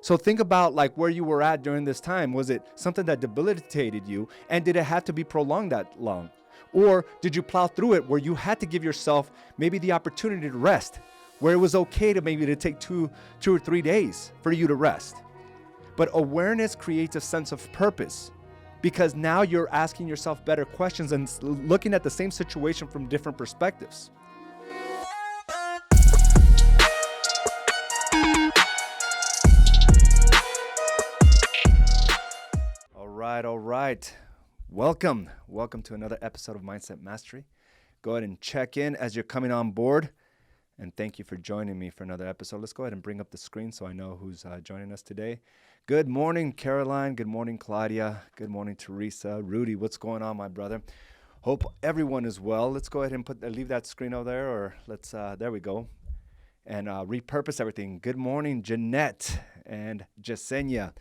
So think about like where you were at during this time. Was it something that debilitated you, and did it have to be prolonged that long? Or did you plow through it where you had to give yourself maybe the opportunity to rest, where it was okay to maybe to take two or 3 days for you to rest? But awareness creates a sense of purpose, because now you're asking yourself better questions and looking at the same situation from different perspectives. All right. Welcome to another episode of Mindset Mastery. Go ahead and check in as you're coming on board. And thank you for joining me for another episode. Let's go ahead and bring up the screen so I know who's joining us today. Good morning, Caroline. Good morning, Claudia. Good morning, Teresa. Rudy, what's going on, my brother? Hope everyone is well. Let's go ahead and leave that screen over there, or let's, there we go. And repurpose everything. Good morning, Jeanette and Jasenia.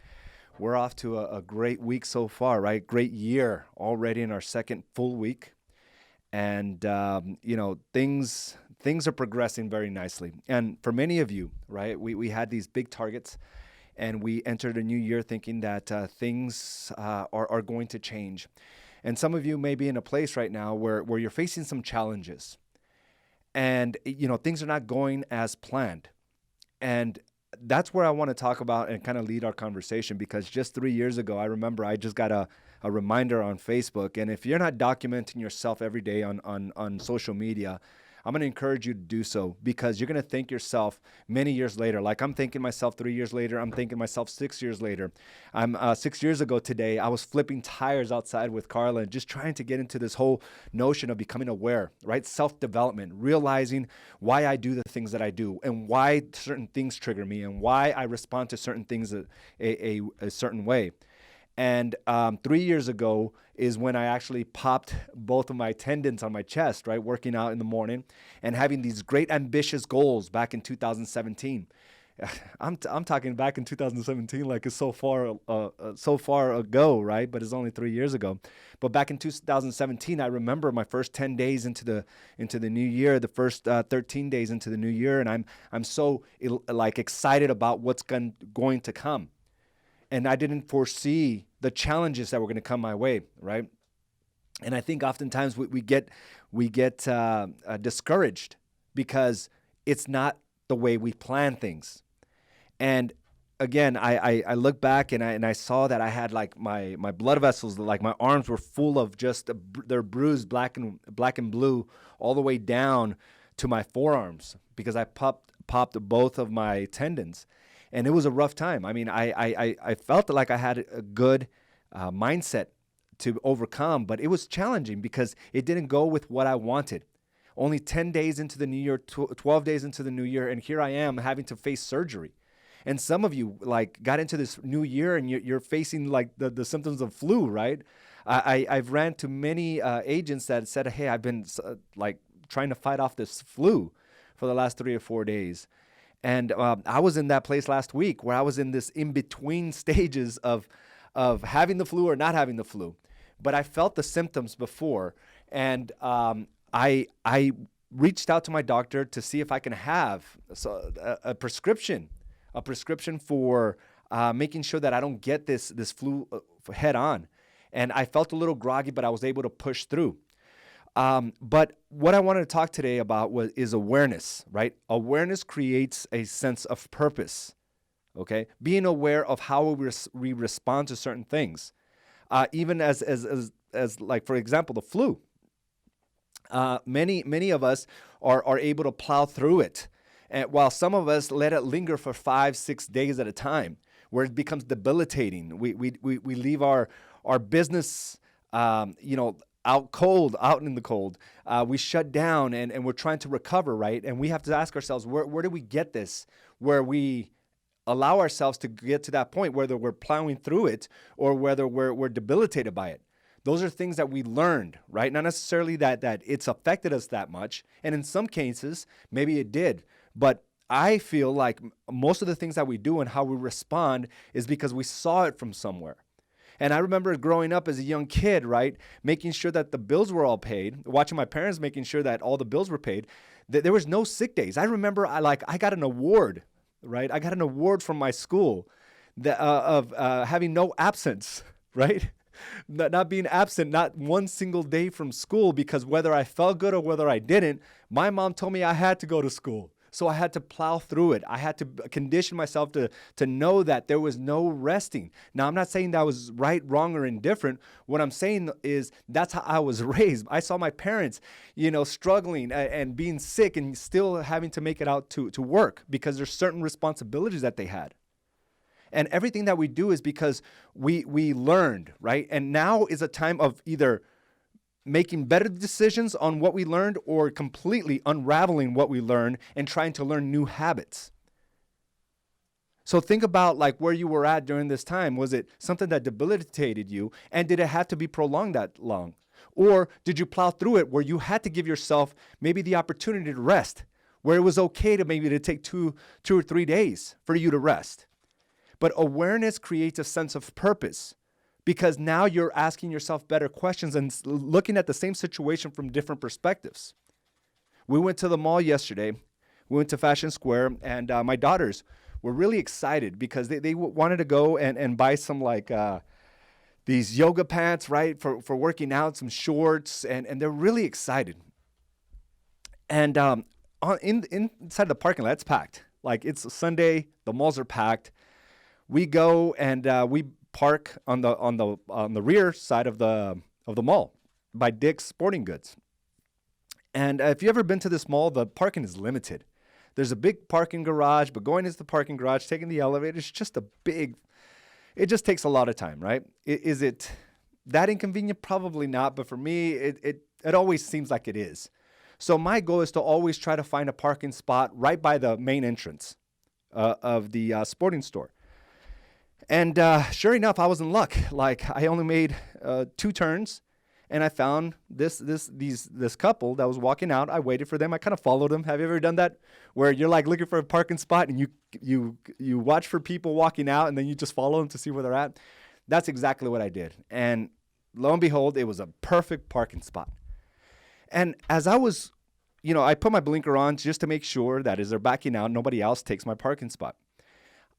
We're off to a great week so far, right? Great year already in our second full week. And, things are progressing very nicely. And for many of you, right, we had these big targets, and we entered a new year thinking that things are going to change. And some of you may be in a place right now where you're facing some challenges. And, things are not going as planned. And that's where I want to talk about and kind of lead our conversation, because just 3 years ago, I remember I just got a reminder on Facebook. And if you're not documenting yourself every day on social media, I'm going to encourage you to do so, because you're going to thank yourself many years later. Like I'm thanking myself 3 years later. I'm thanking myself 6 years later. 6 years ago today, I was flipping tires outside with Carla and just trying to get into this whole notion of becoming aware, right? Self-development, realizing why I do the things that I do and why certain things trigger me and why I respond to certain things a certain way. And 3 years ago is when I actually popped both of my tendons on my chest, right? Working out in the morning and having these great ambitious goals back in 2017. I'm talking back in 2017 like it's so far ago, right? But it's only 3 years ago. But back in 2017, I remember my first 10 days into the new year, the first 13 days into the new year, and I'm so excited about what's going to come. And I didn't foresee the challenges that were going to come my way, right? And I think oftentimes we get discouraged because it's not the way we plan things. And again, I look back and I saw that I had like my blood vessels, like my arms were full of just they're bruised black and blue all the way down to my forearms because I popped both of my tendons. And it was a rough time. I mean, I felt like I had a good mindset to overcome, but it was challenging because it didn't go with what I wanted. Only 10 days into the new year, 12 days into the new year, and here I am having to face surgery. And some of you like got into this new year and you're facing like the symptoms of flu, right? I've ran to many agents that said, hey, I've been like trying to fight off this flu for the last 3 or 4 days. And I was in that place last week where I was in this in-between stages of having the flu or not having the flu. But I felt the symptoms before. And I reached out to my doctor to see if I can have a prescription for making sure that I don't get this flu head on. And I felt a little groggy, but I was able to push through. But what I wanted to talk today about is awareness, right? Awareness creates a sense of purpose, okay? Being aware of how we respond to certain things, even as like, for example, the flu. Many of us are able to plow through it, and while some of us let it linger for 5-6 days at a time, where it becomes debilitating. We leave our business, out in the cold. We shut down and we're trying to recover, right? And we have to ask ourselves, where do we get this? Where we allow ourselves to get to that point, whether we're plowing through it or whether we're debilitated by it. Those are things that we learned, right? Not necessarily that it's affected us that much. And in some cases, maybe it did. But I feel like most of the things that we do and how we respond is because we saw it from somewhere. And I remember growing up as a young kid, right, making sure that the bills were all paid, watching my parents making sure that all the bills were paid. There was no sick days. I remember I got an award, right? I got an award from my school having no absence, right? Not being absent, not one single day from school, because whether I felt good or whether I didn't, my mom told me I had to go to school. So I had to plow through it. I had to condition myself to know that there was no resting. Now, I'm not saying that was right, wrong, or indifferent. What I'm saying is that's how I was raised. I saw my parents, struggling and being sick and still having to make it out to work because there's certain responsibilities that they had. And everything that we do is because we learned, right? And now is a time of either making better decisions on what we learned or completely unraveling what we learned and trying to learn new habits. So think about like where you were at during this time. Was it something that debilitated you? And did it have to be prolonged that long? Or did you plow through it where you had to give yourself maybe the opportunity to rest, where it was okay to take two or 3 days for you to rest? But awareness creates a sense of purpose, because now you're asking yourself better questions and looking at the same situation from different perspectives. We went to the mall yesterday. We went to Fashion Square, and my daughters were really excited because they wanted to go and buy some these yoga pants, right, for working out, some shorts, and they're really excited. And inside the parking lot, it's packed. Like, it's a Sunday, the malls are packed. We go and we park on the rear side of the mall by Dick's Sporting Goods. And if you've ever been to this mall, the parking is limited. There's a big parking garage, but going into the parking garage, taking the elevator, is just it just takes a lot of time, right? Is it that inconvenient? Probably not, but for me, it always seems like it is. So my goal is to always try to find a parking spot right by the main entrance of the sporting store. And sure enough, I was in luck. Like, I only made 2 turns, and I found this couple that was walking out. I waited for them. I kind of followed them. Have you ever done that, where you're like looking for a parking spot and you watch for people walking out and then you just follow them to see where they're at? That's exactly what I did. And lo and behold, it was a perfect parking spot. And as I was, I put my blinker on just to make sure that as they're backing out, nobody else takes my parking spot.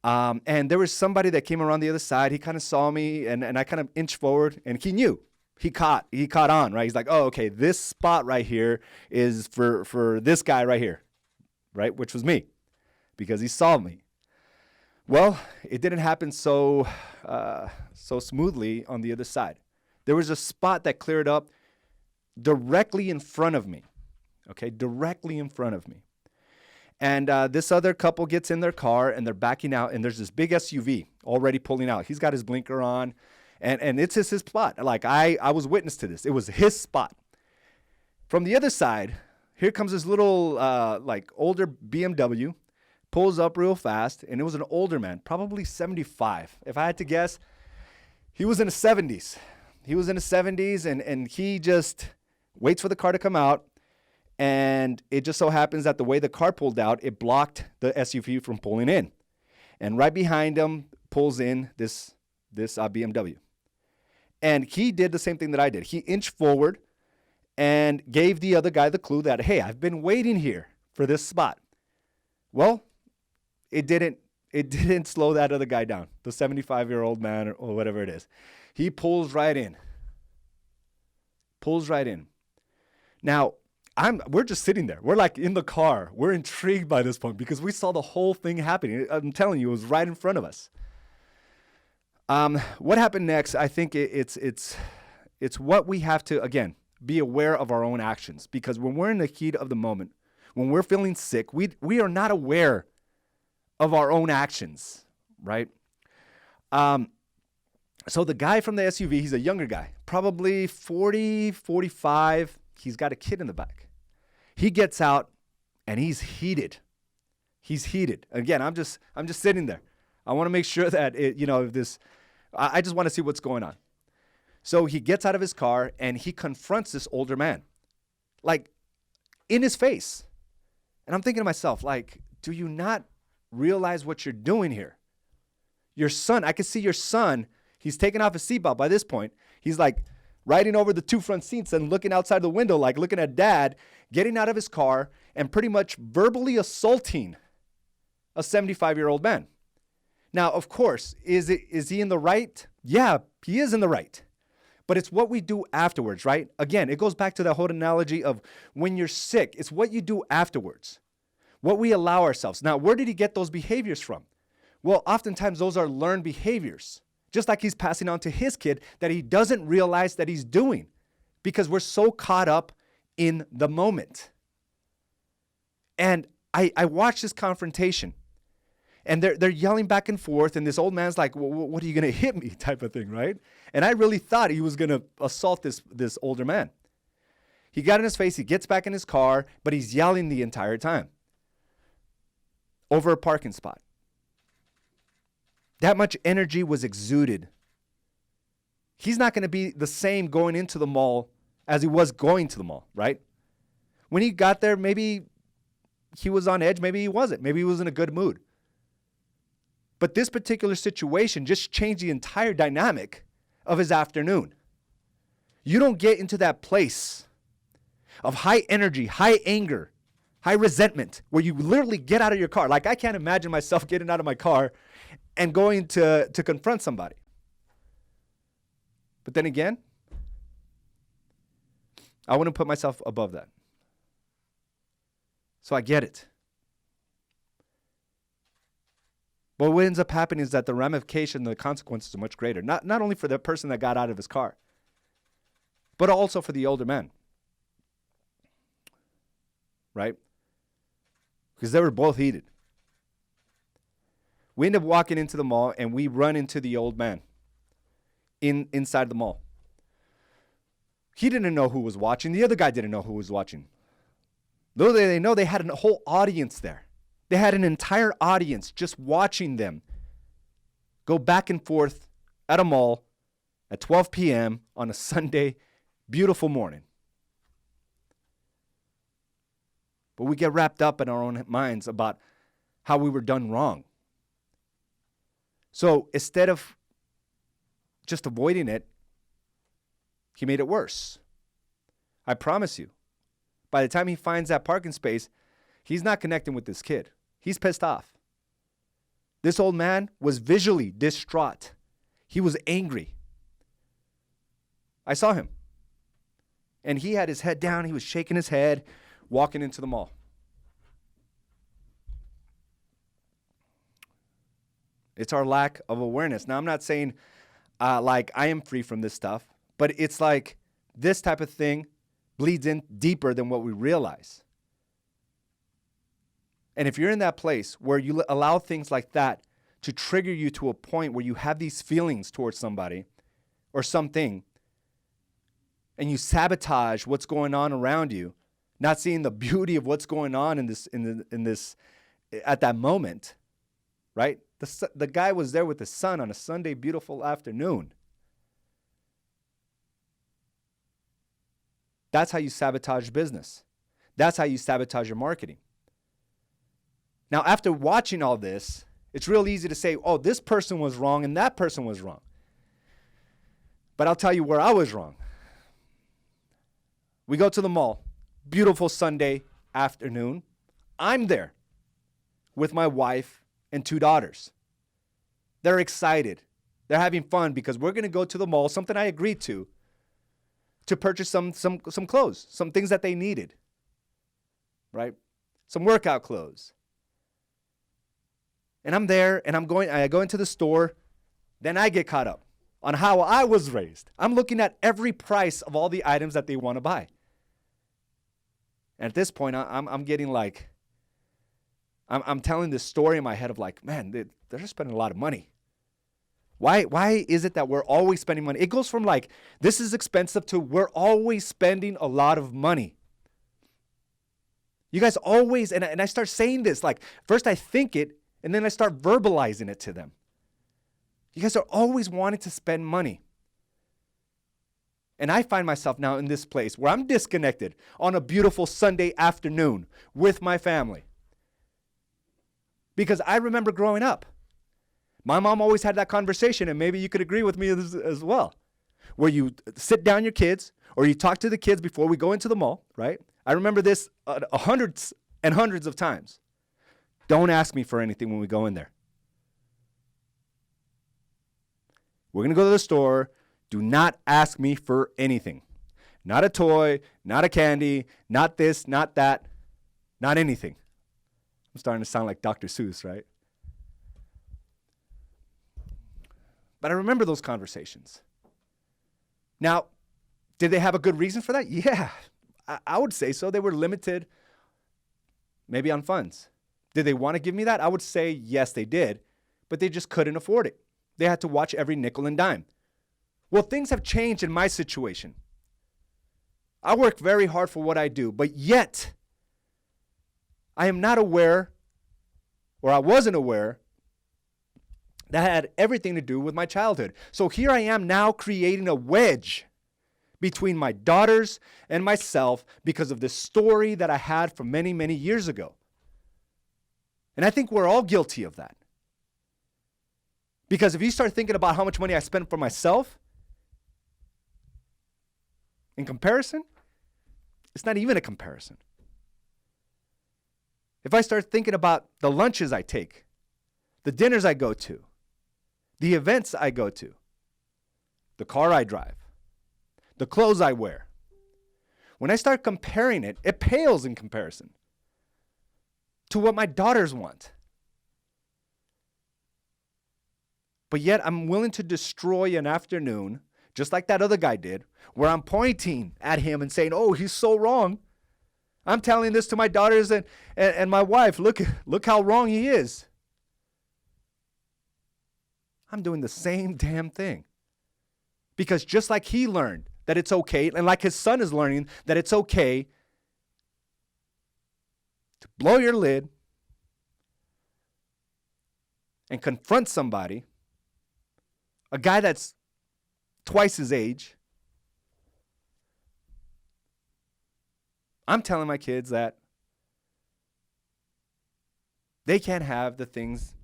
And there was somebody that came around the other side. He kind of saw me, and I kind of inched forward, and he knew. He caught on, right? He's like, oh, okay, this spot right here is for this guy right here, right? Which was me, because he saw me. Well, it didn't happen so smoothly on the other side. There was a spot that cleared up directly in front of me, okay? Directly in front of me. And this other couple gets in their car, and they're backing out, and there's this big SUV already pulling out. He's got his blinker on, and it's his spot. Like, I was witness to this. It was his spot. From the other side, here comes this little, older BMW, pulls up real fast, and it was an older man, probably 75. If I had to guess, he was in his 70s. He was in his 70s, and he just waits for the car to come out. And it just so happens that the way the car pulled out, it blocked the SUV from pulling in. And right behind him pulls in this BMW. And he did the same thing that I did. He inched forward and gave the other guy the clue that, hey, I've been waiting here for this spot. Well, it didn't slow that other guy down, the 75-year-old man or whatever it is. He pulls right in. Now, we're just sitting there. We're like in the car. We're intrigued by this point because we saw the whole thing happening. I'm telling you, it was right in front of us. What happened next? I think it's what we have to, again, be aware of our own actions, because when we're in the heat of the moment, when we're feeling sick, we are not aware of our own actions, right? So the guy from the SUV, he's a younger guy, probably 40, 45. He's got a kid in the back. He gets out, and he's heated. Again, I'm just sitting there. I want to make sure that I just want to see what's going on. So he gets out of his car, and he confronts this older man, like, in his face. And I'm thinking to myself, like, do you not realize what you're doing here? Your son, I can see your son, he's taken off his seatbelt by this point. He's like riding over the 2 front seats and looking outside the window, like looking at dad, getting out of his car and pretty much verbally assaulting a 75-year-old man. Now, of course, is he in the right? Yeah, he is in the right. But it's what we do afterwards, right? Again, it goes back to that whole analogy of when you're sick, it's what you do afterwards, what we allow ourselves. Now, where did he get those behaviors from? Well, oftentimes those are learned behaviors, just like he's passing on to his kid that he doesn't realize that he's doing because we're so caught up in the moment. And I watched this confrontation. And they're yelling back and forth, and this old man's like, well, what are you going to hit me type of thing, right? And I really thought he was going to assault this older man. He got in his face, he gets back in his car, but he's yelling the entire time over a parking spot. That much energy was exuded. He's not going to be the same going into the mall as he was going to the mall, right? When he got there, maybe he was on edge, maybe he wasn't. Maybe he was in a good mood. But this particular situation just changed the entire dynamic of his afternoon. You don't get into that place of high energy, high anger, high resentment, where you literally get out of your car. Like, I can't imagine myself getting out of my car and going to confront somebody. But then again, I wouldn't put myself above that. So I get it. But what ends up happening is that the ramification, the consequences are much greater. Not only for the person that got out of his car, but also for the older man. Right? Because they were both heated. We end up walking into the mall and we run into the old man inside the mall. He didn't know who was watching. The other guy didn't know who was watching. Little did they know they had a whole audience there. They had an entire audience just watching them go back and forth at a mall at 12 p.m. on a Sunday, beautiful morning. But we get wrapped up in our own minds about how we were done wrong. So instead of just avoiding it, he made it worse. I promise you, by the time he finds that parking space, he's not connecting with this kid. He's pissed off. This old man was visually distraught. He was angry. I saw him. And he had his head down. He was shaking his head, walking into the mall. It's our lack of awareness. Now, I'm not saying like I am free from this stuff, but it's like this type of thing bleeds in deeper than what we realize. And if you're in that place where you allow things like that to trigger you to a point where you have these feelings towards somebody or something, and you sabotage what's going on around you, not seeing the beauty of what's going on in this at that moment, right? The guy was there with the sun on a Sunday, beautiful afternoon. That's how you sabotage business. That's how you sabotage your marketing. Now, after watching all this, it's real easy to say, oh, this person was wrong and that person was wrong. But I'll tell you where I was wrong. We go to the mall, beautiful Sunday afternoon. I'm there with my wife and 2 daughters. They're excited. They're having fun because we're going to go to the mall, something I agreed to purchase some clothes, some things that they needed, right? Some workout clothes. And I'm there, and I go into the store, then I get caught up on how I was raised. I'm looking at every price of all the items that they want to buy. And at this point, I'm getting like, I'm telling this story in my head of like, man, they're just spending a lot of money. Why is it that we're always spending money? It goes from like, this is expensive to we're always spending a lot of money. You guys always, and I start saying this, like, first I think it, and then I start verbalizing it to them. You guys are always wanting to spend money. And I find myself now in this place where I'm disconnected on a beautiful Sunday afternoon with my family. Because I remember growing up, my mom always had that conversation, and maybe you could agree with me as well, where you sit down your kids or you talk to the kids before we go into the mall, right? I remember this hundreds and hundreds of times. Don't ask me for anything when we go in there. We're going to go to the store. Do not ask me for anything. Not a toy, not a candy, not this, not that, not anything. I'm starting to sound like Dr. Seuss, right? But I remember those conversations. Now, did they have a good reason for that? Yeah, I would say so. They were limited, maybe on funds. Did they want to give me that? I would say yes, they did, but they just couldn't afford it. They had to watch every nickel and dime. Well, things have changed in my situation. I work very hard for what I do, but yet I am not aware, or I wasn't aware, that had everything to do with my childhood. So here I am now creating a wedge between my daughters and myself because of this story that I had from many, many years ago. And I think we're all guilty of that. Because if you start thinking about how much money I spent for myself, in comparison, it's not even a comparison. If I start thinking about the lunches I take, the dinners I go to, the events I go to, the car I drive, the clothes I wear, when I start comparing it, it pales in comparison to what my daughters want. But yet I'm willing to destroy an afternoon, just like that other guy did, where I'm pointing at him and saying, oh, he's so wrong. I'm telling this to my daughters and my wife. Look how wrong he is. I'm doing the same damn thing. Because just like he learned that it's okay, and like his son is learning that it's okay to blow your lid and confront somebody, a guy that's twice his age, I'm telling my kids that they can't have the things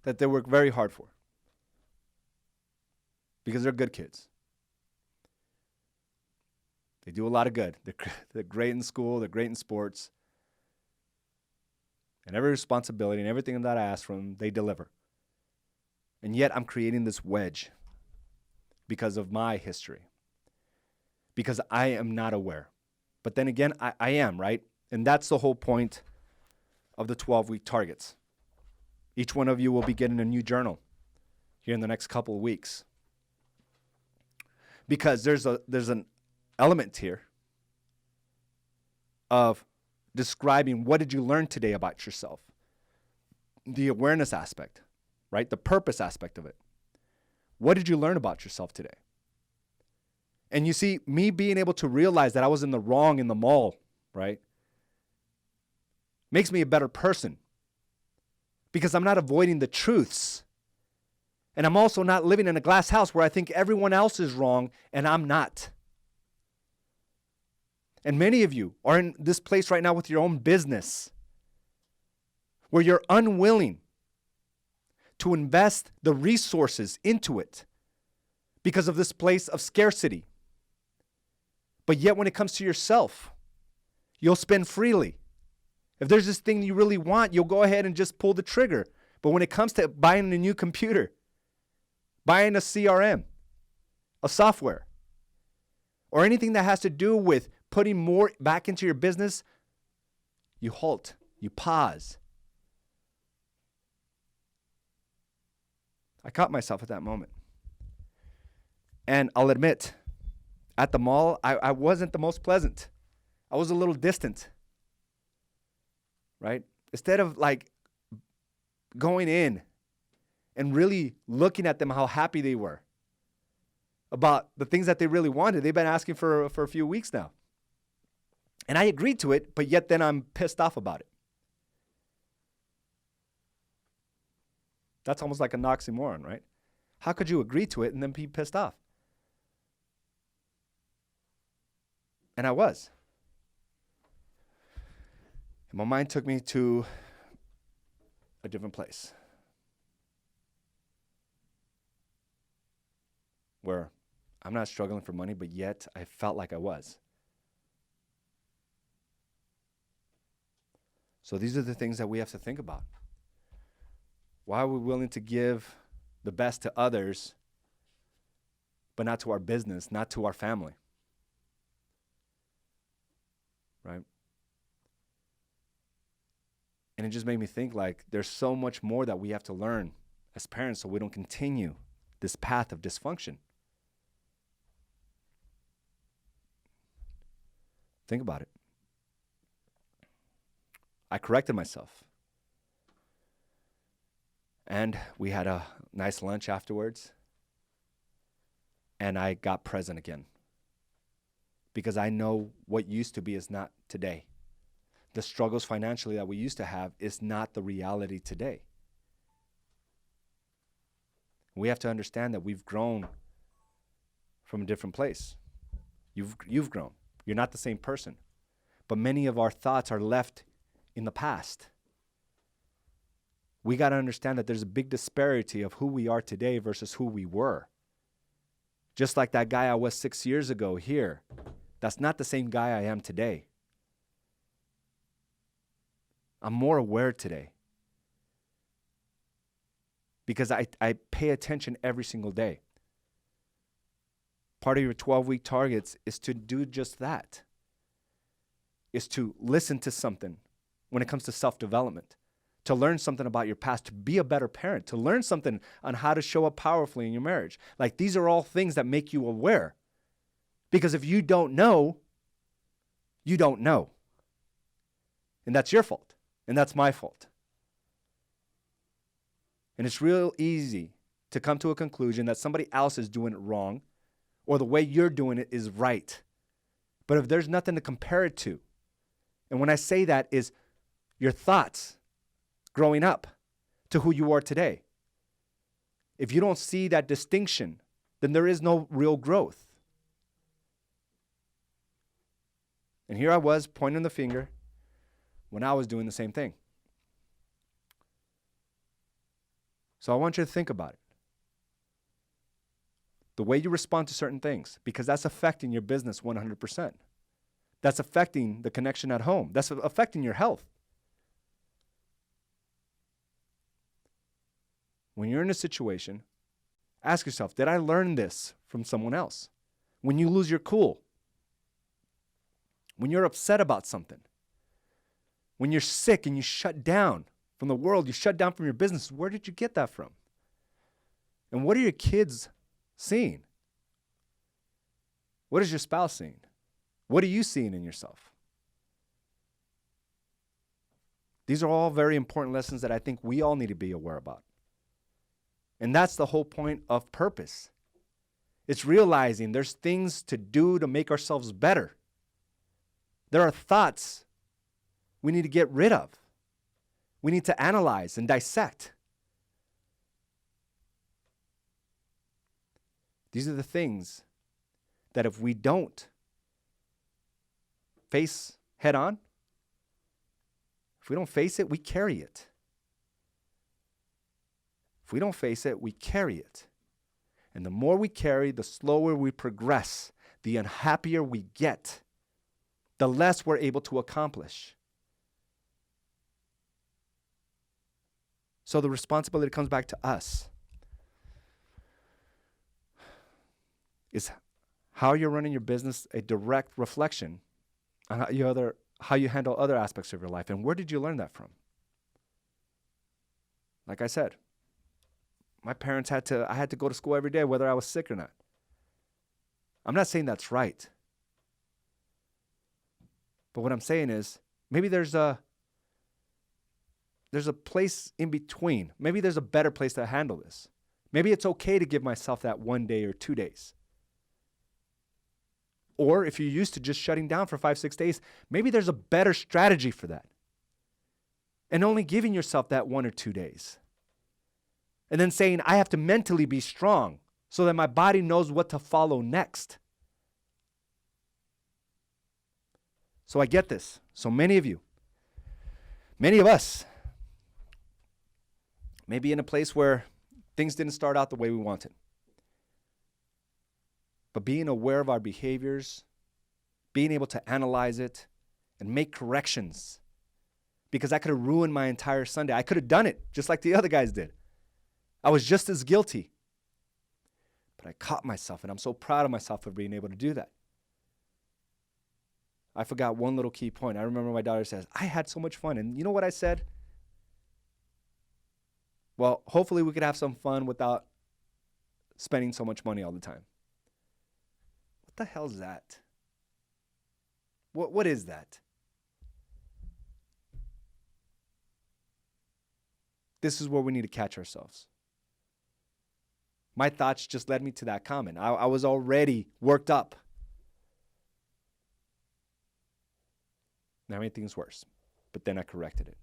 that they work very hard for because they're good kids. They do a lot of good. They're great in school. They're great in sports. And every responsibility and everything that I ask from them, they deliver. And yet I'm creating this wedge because of my history. Because I am not aware. But then again, I am, right? And that's the whole point of the 12-week targets. Each one of you will be getting a new journal here in the next couple of weeks. Because there's an element here of describing what did you learn today about yourself. The awareness aspect, right? The purpose aspect of it. What did you learn about yourself today? And you see, me being able to realize that I was in the wrong in the mall, right, makes me a better person. Because I'm not avoiding the truths. And I'm also not living in a glass house where I think everyone else is wrong and I'm not. And many of you are in this place right now with your own business where you're unwilling to invest the resources into it because of this place of scarcity. But yet when it comes to yourself, you'll spend freely. If there's this thing you really want, you'll go ahead and just pull the trigger. But when it comes to buying a new computer, buying a CRM, a software, or anything that has to do with putting more back into your business, you halt, you pause. I caught myself at that moment. And I'll admit, at the mall, I wasn't the most pleasant. I was a little distant, right? Instead of like going in and really looking at them, how happy they were about the things that they really wanted. They've been asking for a few weeks now. And I agreed to it, but yet then I'm pissed off about it. That's almost like an oxymoron, right? How could you agree to it and then be pissed off? And I was. And my mind took me to a different place where I'm not struggling for money, but yet I felt like I was. So these are the things that we have to think about. Why are we willing to give the best to others, but not to our business, not to our family. Right? And it just made me think, like, there's so much more that we have to learn as parents so we don't continue this path of dysfunction. Think about it. I corrected myself. And we had a nice lunch afterwards. And I got present again. Because I know what used to be is not today. The struggles financially that we used to have is not the reality today. We have to understand that we've grown from a different place. You've grown. You're not the same person. But many of our thoughts are left in the past. We got to understand that there's a big disparity of who we are today versus who we were. Just like that guy I was 6 years ago here. That's not the same guy I am today. I'm more aware today. Because I pay attention every single day. Part of your 12-week targets is to do just that. Is to listen to something when it comes to self-development. To learn something about your past, to be a better parent, to learn something on how to show up powerfully in your marriage. Like, these are all things that make you aware. Because if you don't know, you don't know. And that's your fault. And that's my fault. And it's real easy to come to a conclusion that somebody else is doing it wrong or the way you're doing it is right. But if there's nothing to compare it to, and when I say that is your thoughts growing up to who you are today. If you don't see that distinction, then there is no real growth. And here I was pointing the finger when I was doing the same thing. So I want you to think about it. The way you respond to certain things, because that's affecting your business 100%. That's affecting the connection at home. That's affecting your health. When you're in a situation, ask yourself, did I learn this from someone else? When you lose your cool, when you're upset about something, when you're sick and you shut down from the world, you shut down from your business, where did you get that from? And what are your kids seeing? What is your spouse seeing? What are you seeing in yourself? These are all very important lessons that I think we all need to be aware about. And that's the whole point of purpose. It's realizing there's things to do to make ourselves better. There are thoughts we need to get rid of. We need to analyze and dissect. These are the things that if we don't face head on, if we don't face it, we carry it. If we don't face it, we carry it. And the more we carry, the slower we progress, the unhappier we get, the less we're able to accomplish. So the responsibility comes back to us. Is how you're running your business a direct reflection on how you handle other aspects of your life? And where did you learn that from? Like I said, my parents I had to go to school every day, whether I was sick or not. I'm not saying that's right. But what I'm saying is, maybe there's a place in between. Maybe there's a better place to handle this. Maybe it's okay to give myself that 1 day or 2 days. Or if you're used to just shutting down for 5-6 days, maybe there's a better strategy for that. And only giving yourself that 1 or 2 days. And then saying, I have to mentally be strong so that my body knows what to follow next. So I get this. So many of you, many of us, may be in a place where things didn't start out the way we wanted. But being aware of our behaviors, being able to analyze it and make corrections. Because I could have ruined my entire Sunday. I could have done it just like the other guys did. I was just as guilty. But I caught myself, and I'm so proud of myself for being able to do that. I forgot one little key point. I remember my daughter says, I had so much fun. And you know what I said? Well, hopefully we could have some fun without spending so much money all the time. What the hell is that? What is that? This is where we need to catch ourselves. My thoughts just led me to that comment. I was already worked up. Now made things worse, but then I corrected it.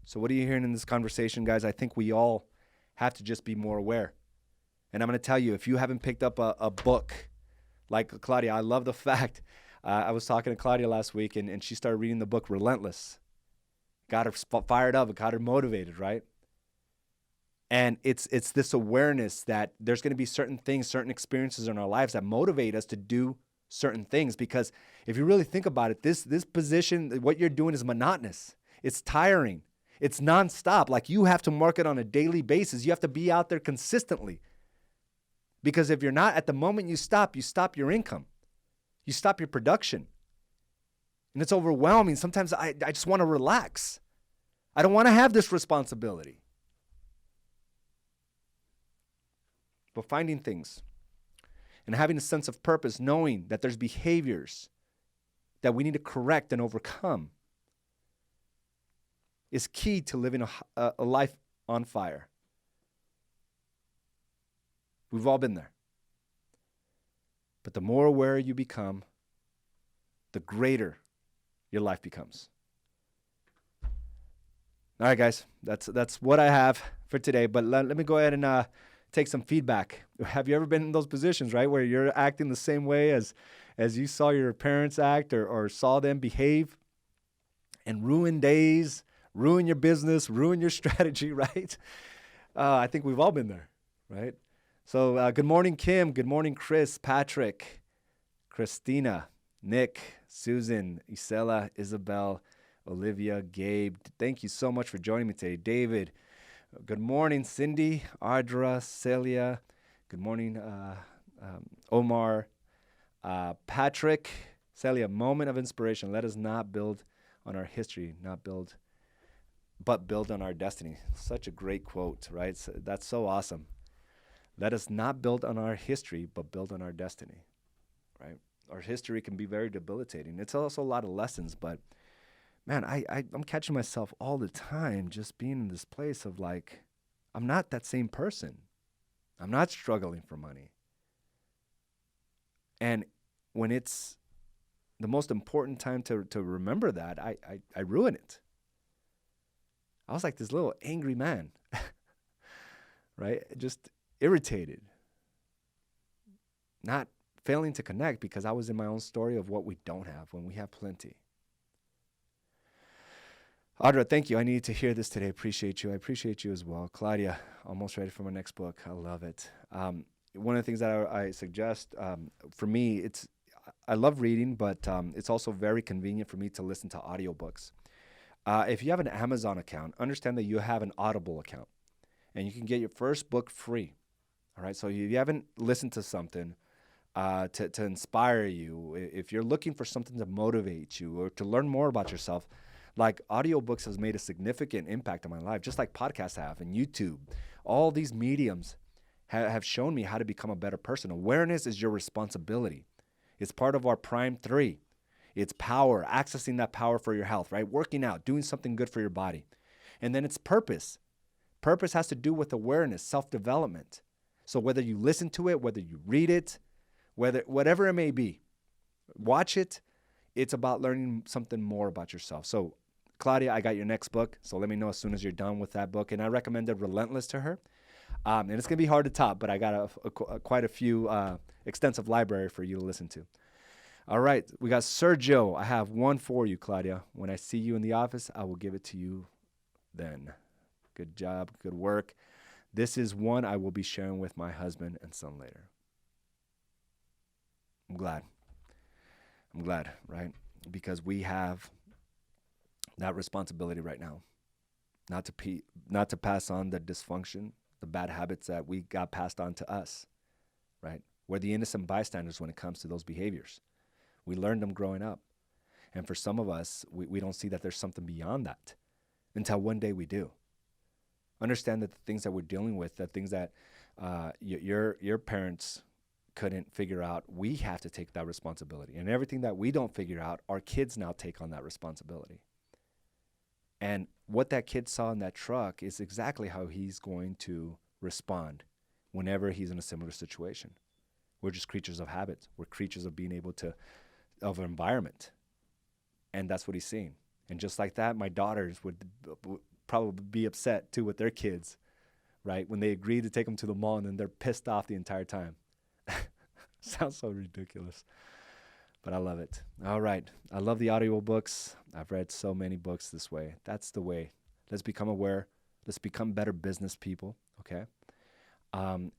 So what are you hearing in this conversation, guys? I think we all have to just be more aware. And I'm going to tell you, if you haven't picked up a book like Claudia, I love the fact, I was talking to Claudia last week, and she started reading the book Relentless. Got her fired up, it got her motivated, right? And it's this awareness that there's going to be certain things, certain experiences in our lives that motivate us to do certain things. Because if you really think about it, this position, what you're doing is monotonous. It's tiring. It's nonstop. Like, you have to market on a daily basis. You have to be out there consistently. Because if you're not, at the moment you stop your income. You stop your production. And it's overwhelming. Sometimes I just want to relax. I don't want to have this responsibility. But finding things and having a sense of purpose, knowing that there's behaviors that we need to correct and overcome, is key to living a life on fire. We've all been there. But the more aware you become, the greater your life becomes. All right, guys, that's what I have for today. But let me go ahead and take some feedback. Have you ever been in those positions, right, where you're acting the same way as you saw your parents act or saw them behave, and ruin days, ruin your business, ruin your strategy, right? I think we've all been there, right? So good morning, Kim. Good morning, Chris, Patrick, Christina, Nick, Susan, Isela, Isabel, Olivia, Gabe. Thank you so much for joining me today. David, good morning, Cindy, Ardra, Celia. Good morning, Omar, Patrick, Celia. Moment of inspiration. Let us not build on our history, but build on our destiny. Such a great quote, right? So that's so awesome. Let us not build on our history, but build on our destiny, right? Our history can be very debilitating. It's also a lot of lessons, but man, I'm catching myself all the time just being in this place of like, I'm not that same person. I'm not struggling for money. And when it's the most important time to remember that, I ruin it. I was like this little angry man, right? Just irritated, not failing to connect because I was in my own story of what we don't have when we have plenty. Audra, thank you. I needed to hear this today. Appreciate you. I appreciate you as well. Claudia, almost ready for my next book. I love it. One of the things that I suggest, for me, I love reading, but it's also very convenient for me to listen to audiobooks. If you have an Amazon account, understand that you have an Audible account, and you can get your first book free. All right, so if you haven't listened to something to inspire you, if you're looking for something to motivate you or to learn more about yourself, like audiobooks has made a significant impact on my life, just like podcasts have and YouTube. All these mediums have shown me how to become a better person. Awareness is your responsibility. It's part of our prime 3. It's power, accessing that power for your health, right? Working out, doing something good for your body. And then it's purpose. Purpose has to do with awareness, self-development. So whether you listen to it, whether you read it, whatever it may be, watch it. It's about learning something more about yourself. So Claudia, I got your next book. So let me know as soon as you're done with that book. And I recommended Relentless to her. And it's going to be hard to top, but I got quite a few extensive library for you to listen to. All right. We got Sergio. I have one for you, Claudia. When I see you in the office, I will give it to you then. Good job. Good work. This is one I will be sharing with my husband and son later. I'm glad, right? Because we have that responsibility right now. not to pass on the dysfunction, the bad habits that we got passed on to us, right? We're the innocent bystanders when it comes to those behaviors. We learned them growing up. And for some of us, we don't see that there's something beyond that until one day we do. Understand that the things that we're dealing with, the things that your parents couldn't figure out, we have to take that responsibility. And everything that we don't figure out, our kids now take on that responsibility. And what that kid saw in that truck is exactly how he's going to respond whenever he's in a similar situation. We're just creatures of habit. We're creatures of being able to, of environment. And that's what he's seeing. And just like that, my daughters would probably be upset too with their kids, right? When they agree to take them to the mall and then they're pissed off the entire time. Sounds so ridiculous, but I love it. All right. I love the audio books. I've read so many books this way. That's the way. Let's become aware. Let's become better business people, okay?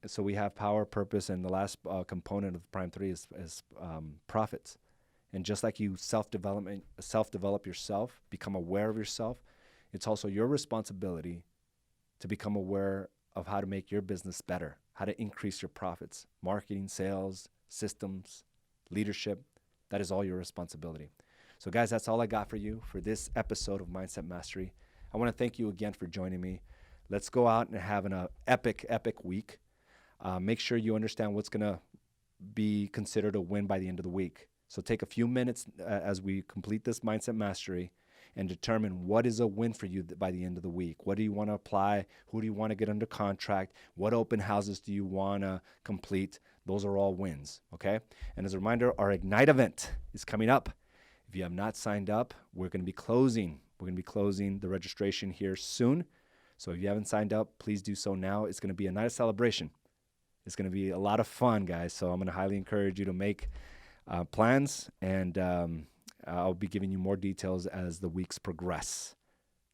So we have power, purpose, and the last component of Prime 3 is profits. And just like you self-develop yourself, become aware of yourself, it's also your responsibility to become aware of how to make your business better, how to increase your profits, marketing, sales, systems, leadership. That is all your responsibility. So guys, that's all I got for you for this episode of Mindset Mastery. I want to thank you again for joining me. Let's go out and have an epic week. Make sure you understand what's going to be considered a win by the end of the week. So take a few minutes as we complete this Mindset Mastery and determine what is a win for you by the end of the week. What do you want to apply? Who do you want to get under contract? What open houses do you want to complete? Those are all wins, okay? And as a reminder, our Ignite event is coming up. If you have not signed up, we're going to be closing. We're going to be closing the registration here soon. So if you haven't signed up, please do so now. It's going to be a night of celebration. It's going to be a lot of fun, guys. So I'm going to highly encourage you to make plans, and I'll be giving you more details as the weeks progress.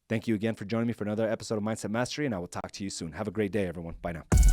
Thank you again for joining me for another episode of Mindset Mastery, and I will talk to you soon. Have a great day, everyone. Bye now.